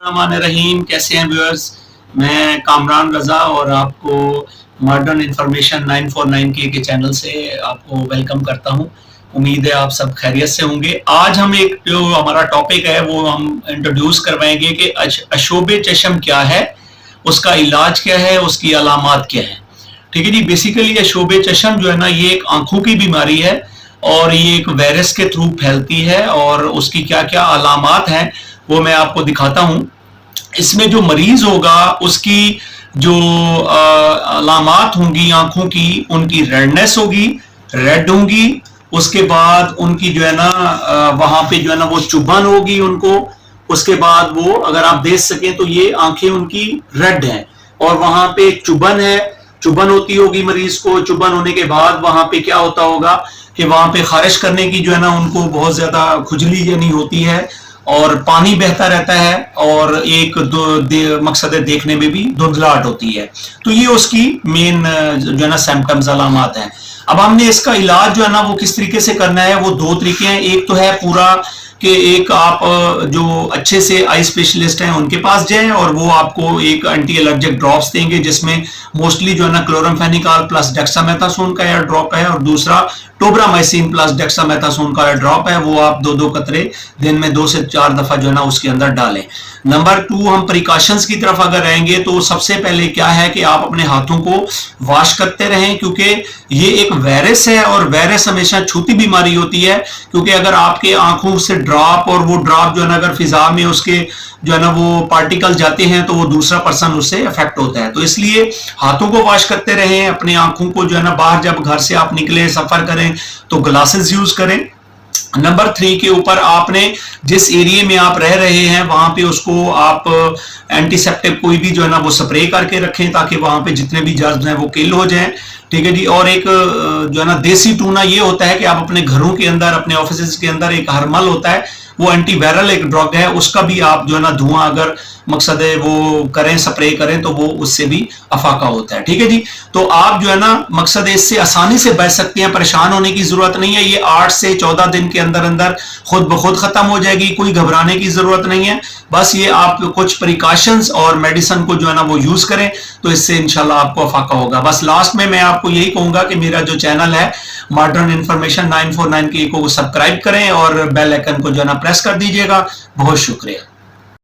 रहीम, कैसे हैं व्यूअर्स। मैं कामरान रज़ा और आपको मॉडर्न इंफॉर्मेशन 949 के चैनल से आपको वेलकम करता हूं। उम्मीद है आप सब खैरियत से होंगे। आज हम एक जो हमारा टॉपिक है वो हम इंट्रोड्यूस करवाएंगे कि अशोबे चश्म क्या है, उसका इलाज क्या है, उसकी अलामात क्या है। ठीक है जी। बेसिकली अशोबे चश्म जो है ना, ये एक आंखों की बीमारी है और ये एक वायरस के थ्रू फैलती है और उसकी क्या क्या अलामात हैं वो मैं आपको दिखाता हूं। इसमें जो मरीज होगा उसकी जो अलामात होंगी आंखों की, उनकी रेडनेस होगी, रेड होंगी। उसके बाद उनकी जो है ना वहां पे जो है ना वो चुभन होगी उनको। उसके बाद वो अगर आप देख सकें तो ये आंखें उनकी रेड हैं और वहां पे चुभन है, चुभन होती होगी मरीज को। चुभन होने के बाद वहां पे क्या होता होगा कि वहां पे खारिश करने की जो है ना उनको बहुत ज्यादा खुजली यानी होती है और पानी बहता रहता है और एक मकसद देखने में भी धुंधलाहट होती है। तो ये उसकी मेन जो है ना सिम्टम्स अलामात हैं। अब हमने इसका इलाज जो है ना वो किस तरीके से करना है, वो दो तरीके हैं। एक तो है पूरा कि एक आप जो अच्छे से आई स्पेशलिस्ट हैं उनके पास जाएं और वो आपको एक एंटी एलर्जिक ड्रॉप्स देंगे जिसमें मोस्टली जो है ना क्लोरामफेनिकॉल प्लस डेक्सामेथासोन का एयर ड्रॉप है और दूसरा टोब्रामाइसिन प्लस डेक्सामेथासोन का एयर ड्रॉप है। वो आप दो दो कतरे दिन में 2 से 4 दफा जो है ना उसके अंदर डालें। नंबर 2, हम प्रिकॉशंस की तरफ अगर रहेंगे तो सबसे पहले क्या है कि आप अपने हाथों को वॉश करते रहें, क्योंकि ये एक वायरस है और वायरस हमेशा छूती बीमारी होती है। क्योंकि अगर आपके आंखों से ड्रॉप और वो ड्रॉप जो है ना अगर फिजा में उसके जो है ना वो पार्टिकल जाते हैं तो वो दूसरा पर्सन उससे अफेक्ट होता है। तो इसलिए हाथों को वॉश करते रहें। अपनी आंखों को जो है ना बाहर जब घर से आप निकले सफर करें तो ग्लासेस यूज करें। नंबर 3 के ऊपर आपने जिस एरिया में आप रह रहे हैं वहां पे उसको आप एंटीसेप्टिक कोई भी जो है ना वो स्प्रे करके रखें ताकि वहां पे जितने भी जर्म्स हैं वो किल हो जाएं। ठीक है जी। और एक जो है ना देसी टूना ये होता है कि आप अपने घरों के अंदर, अपने ऑफिस के अंदर एक हरमल होता है, वो एंटीवायरल एक ड्रग है, उसका भी आप जो है ना धुआं अगर मकसद है वो करें, स्प्रे करें तो वो उससे भी अफाका होता है। ठीक है जी। तो आप जो है ना मकसद इससे आसानी से बच सकते हैं, परेशान होने की जरूरत नहीं है। ये 8 से 14 दिन के अंदर अंदर खुद ब खुद खत्म हो जाएगी, कोई घबराने की जरूरत नहीं है। बस ये आप कुछ प्रिकॉशंस और मेडिसिन को जो है ना वो यूज करें तो इससे इंशाल्लाह आपको अफाका होगा। बस लास्ट में मैं आपको यही कहूंगा कि मेरा जो चैनल है मॉडर्न इंफॉर्मेशन 949 के को सब्सक्राइब करें और बेल आइकन को जो है ना प्रेस कर दीजिएगा। बहुत शुक्रिया।